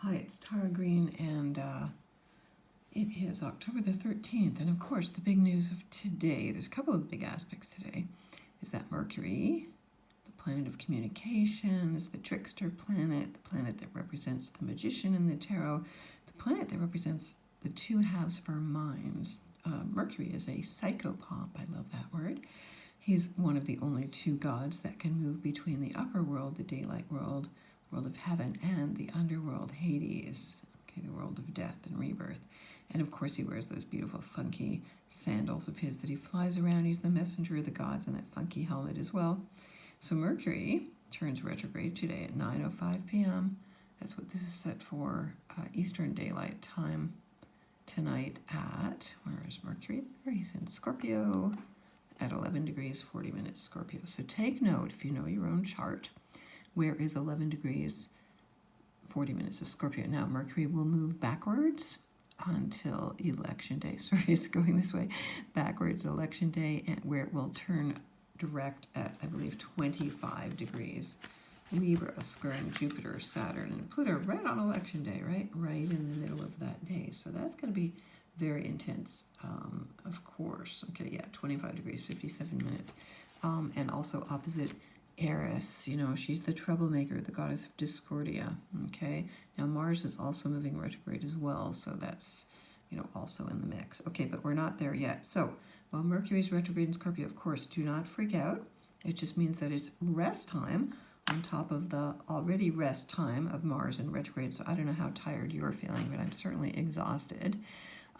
Hi, it's Tara Green, and it is October the 13th. And of course, the big news of today, there's a couple of big aspects today, is that Mercury, the planet of communications, the trickster planet, the planet that represents the magician in the tarot, the planet that represents the two halves of our minds. Mercury is a psychopomp. I love that word. He's one of the only two gods that can move between the upper world, the daylight world, world of heaven, and the underworld, Hades, okay, the world of death and rebirth. And of course he wears those beautiful funky sandals of his that he flies around. He's the messenger of the gods in that funky helmet as well. So Mercury turns retrograde today at 9:05 p.m. That's what this is set for, Eastern Daylight Time tonight at, where is Mercury? There, he's in Scorpio at 11 degrees 40 minutes Scorpio. So take note, if you know your own chart, where is 11 degrees 40 minutes of Scorpio. Now Mercury will move backwards until election day. Sorry, it's going this way. Backwards election day, and where it will turn direct at, I believe, 25 degrees Libra, squaring Jupiter, Saturn, and Pluto right on election day, right in the middle of that day. So that's going to be very intense, of course. Okay, yeah, 25 degrees 57 minutes. And also opposite Eris, you know, she's the troublemaker, the goddess of discordia. Okay, now Mars is also moving retrograde as well, so that's, you know, also in the mix. Okay, but we're not there yet. So while Mercury's retrograde in Scorpio, of course, do not freak out. It just means that it's rest time on top of the already rest time of Mars in retrograde. So I don't know how tired you're feeling, but I'm certainly exhausted.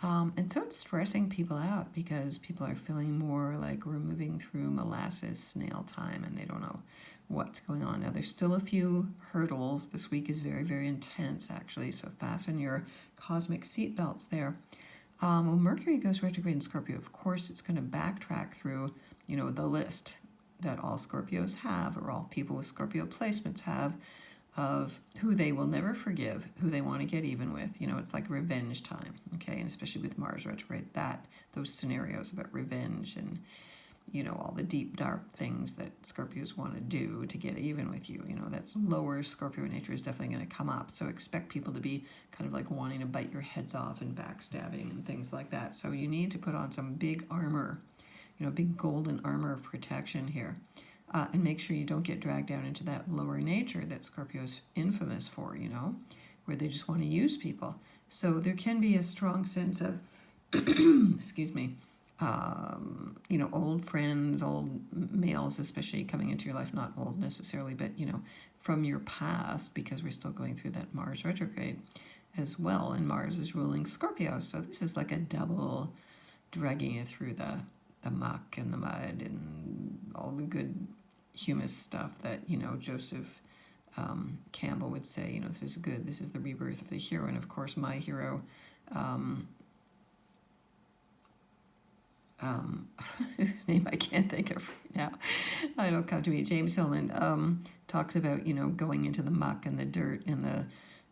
And so it's stressing people out because people are feeling more like we're moving through molasses snail time and they don't know what's going on. Now, there's still a few hurdles. This week is very, very intense, actually, so fasten your cosmic seatbelts there. When Mercury goes retrograde in Scorpio, of course, it's going to backtrack through, you know, the list that all Scorpios have, or all people with Scorpio placements have, of who they will never forgive, who they want to get even with. You know, it's like revenge time, okay? And especially with Mars retrograde, those scenarios about revenge and, you know, all the deep, dark things that Scorpios want to do to get even with you. You know, that's lower Scorpio nature is definitely going to come up. So expect people to be kind of like wanting to bite your heads off and backstabbing and things like that. So you need to put on some big armor, you know, big golden armor of protection here. And make sure you don't get dragged down into that lower nature that Scorpio is infamous for, you know, where they just want to use people. So there can be a strong sense of, excuse me, you know, old friends, old males especially coming into your life, not old necessarily, but, you know, from your past, because we're still going through that Mars retrograde as well. And Mars is ruling Scorpio. So this is like a double dragging you through the muck and the mud and all the good humus stuff that, you know, Joseph Campbell would say, you know, this is good, this is the rebirth of the hero. And of course my hero, whose name I can't think of right now, it'll come to me, James Hillman, talks about, you know, going into the muck and the dirt and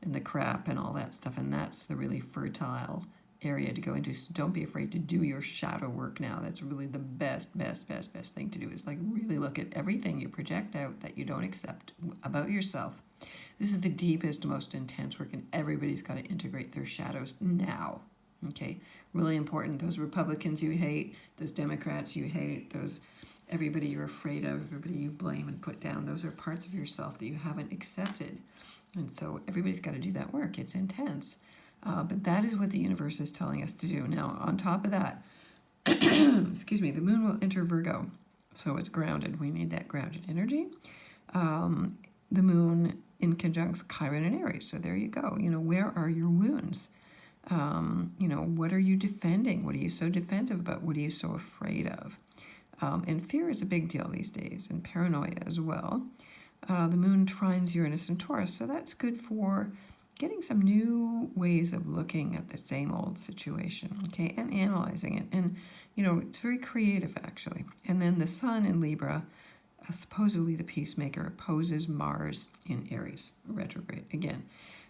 the crap and all that stuff, and that's the really fertile area to go into. So don't be afraid to do your shadow work now. That's really the best thing to do, is like really look at everything you project out that you don't accept about yourself. This is the deepest, most intense work, and everybody's got to integrate their shadows now. Okay, really important. Those Republicans you hate, those Democrats you hate, those everybody you're afraid of, everybody you blame and put down, those are parts of yourself that you haven't accepted. And so everybody's got to do that work. It's intense. But that is what the universe is telling us to do. Now, on top of that, excuse me, the moon will enter Virgo, so it's grounded. We need that grounded energy. The moon in conjunct Chiron and Aries, so there you go. You know, where are your wounds? You know, what are you defending? What are you so defensive about? What are you so afraid of? And fear is a big deal these days, and paranoia as well. The moon trines Uranus and Taurus, so that's good for getting some new ways of looking at the same old situation, okay, and analyzing it. And, you know, it's very creative, actually. And then the sun in Libra, supposedly the peacemaker, opposes Mars in Aries, retrograde again.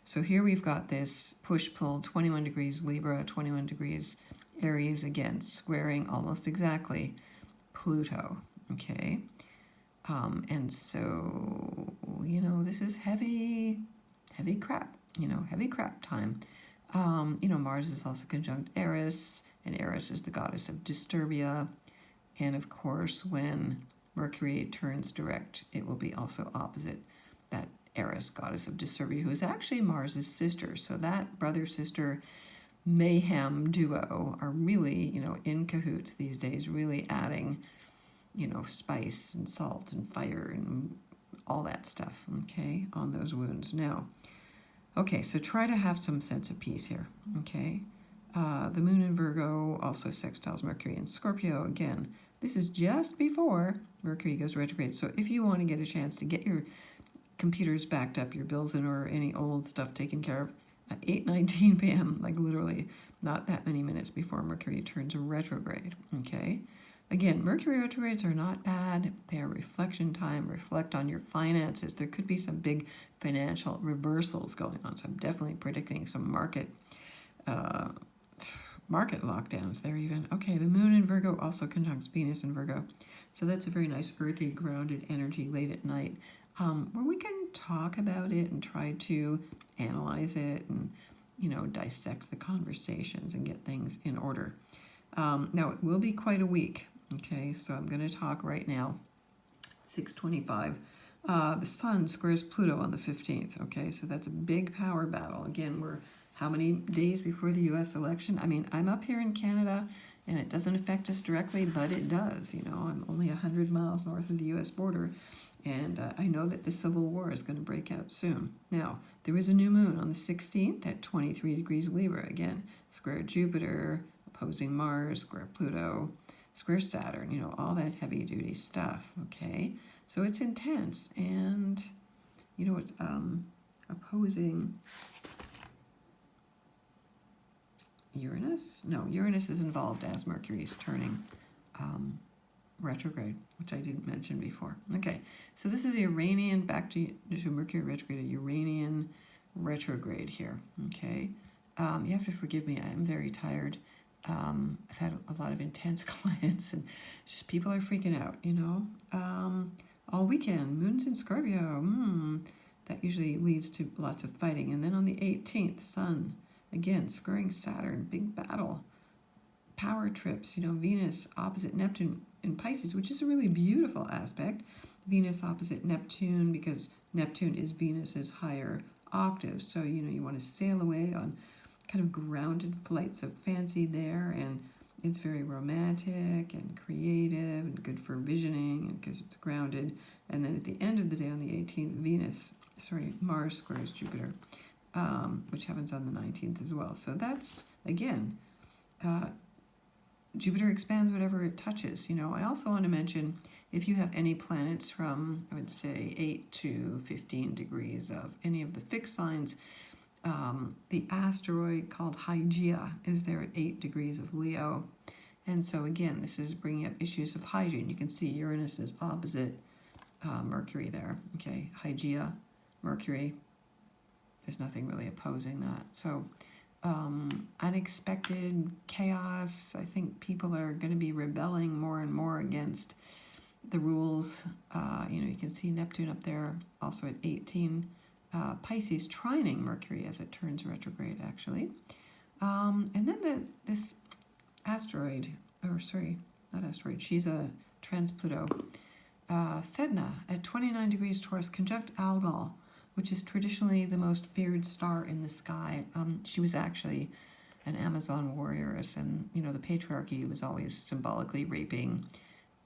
So here we've got this push-pull, 21 degrees Libra, 21 degrees Aries, again, squaring almost exactly Pluto, okay? And so, you know, this is heavy crap. heavy crap time. Mars is also conjunct Eris, and Eris is the goddess of Disturbia. And of course, when Mercury turns direct, it will be also opposite that Eris, goddess of Disturbia, who is actually Mars's sister. So that brother-sister mayhem duo are really, in cahoots these days, really adding, spice and salt and fire and all that stuff, okay, on those wounds. Now, okay, so try to have some sense of peace here, okay? The moon in Virgo also sextiles Mercury in Scorpio. Again, this is just before Mercury goes retrograde. So if you want to get a chance to get your computers backed up, your bills in order, any old stuff taken care of, at 8:19 p.m., like literally not that many minutes before Mercury turns retrograde, okay? Again, Mercury retrogrades are not bad. They are reflection time. Reflect on your finances. There could be some big financial reversals going on. So I'm definitely predicting some market lockdowns there even. Okay, the moon in Virgo also conjuncts Venus in Virgo. So that's a very nice earthy, grounded energy late at night, where we can talk about it and try to analyze it and, dissect the conversations and get things in order. Now, it will be quite a week. Okay, so I'm going to talk right now. 6:25. The Sun squares Pluto on the 15th. Okay, so that's a big power battle. Again, we're how many days before the U.S. election? I mean, I'm up here in Canada, and it doesn't affect us directly, but it does. I'm only 100 miles north of the U.S. border, and I know that the Civil War is going to break out soon. Now, there is a new moon on the 16th at 23 degrees Libra. Again, square Jupiter, opposing Mars, square Pluto, square Saturn, all that heavy-duty stuff, okay? So it's intense, and, it's opposing Uranus? No, Uranus is involved as Mercury is turning retrograde, which I didn't mention before. Okay, so this is a Uranian, back to Mercury retrograde, a Uranian retrograde here, okay? You have to forgive me, I'm very tired. I've had a lot of intense clients, and just people are freaking out, all weekend, moon's in Scorpio, that usually leads to lots of fighting. And then on the 18th, Sun, again, squaring Saturn, big battle, power trips, Venus opposite Neptune in Pisces, which is a really beautiful aspect. Venus opposite Neptune, because Neptune is Venus's higher octave. So, you want to sail away on kind of grounded flights of fancy there, and it's very romantic and creative and good for visioning because it's grounded. And then at the end of the day on the 18th, Mars squares Jupiter, which happens on the 19th as well. So that's, again, Jupiter expands whatever it touches. I also want to mention, if you have any planets from, I would say, 8 to 15 degrees of any of the fixed signs, the asteroid called Hygeia is there at 8 degrees of Leo. And so again, this is bringing up issues of hygiene. You can see Uranus is opposite Mercury there. Okay, Hygeia, Mercury. There's nothing really opposing that. So unexpected chaos. I think people are going to be rebelling more and more against the rules. You can see Neptune up there also at 18. Pisces trining Mercury as it turns retrograde, actually. And then this asteroid, she's a trans-Pluto, Sedna at 29 degrees Taurus, conjunct Algol, which is traditionally the most feared star in the sky. She was actually an Amazon warrioress, and, the patriarchy was always symbolically raping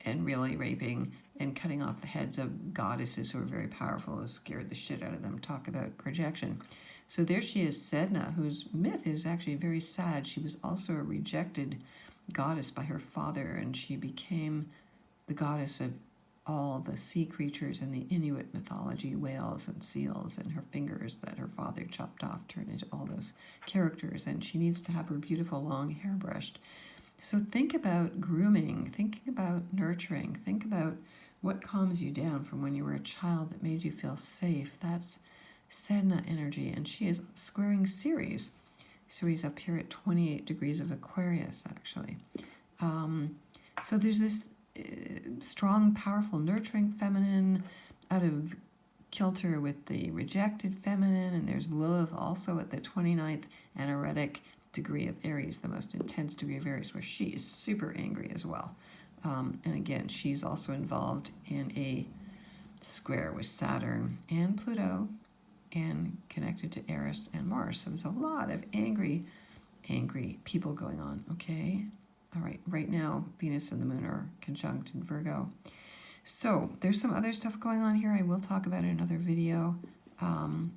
and really raping and cutting off the heads of goddesses who are very powerful, who scared the shit out of them. Talk about projection. So there she is, Sedna, whose myth is actually very sad. She was also a rejected goddess by her father, and she became the goddess of all the sea creatures in the Inuit mythology, whales and seals, and her fingers that her father chopped off turned into all those characters, and she needs to have her beautiful long hair brushed. So think about grooming, thinking about nurturing, think about what calms you down from when you were a child that made you feel safe. That's Sedna energy, and she is squaring Ceres. Ceres up here at 28 degrees of Aquarius, actually. So there's this strong, powerful, nurturing feminine out of kilter with the rejected feminine, and there's Lilith also at the 29th anaretic degree of Aries, the most intense degree of Aries, where she is super angry as well. And again, she's also involved in a square with Saturn and Pluto and connected to Eris and Mars. So there's a lot of angry people going on, okay? All right, right now, Venus and the Moon are conjunct in Virgo. So there's some other stuff going on here. I will talk about it in another video.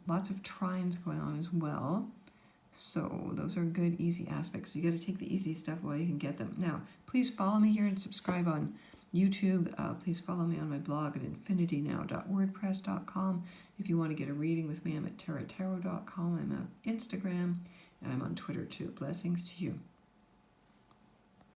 Lots of trines going on as well. So those are good, easy aspects. You got to take the easy stuff while you can get them. Now, please follow me here and subscribe on YouTube. Please follow me on my blog at infinitynow.wordpress.com. If you want to get a reading with me, I'm at tarottarot.com. I'm on Instagram, and I'm on Twitter too. Blessings to you.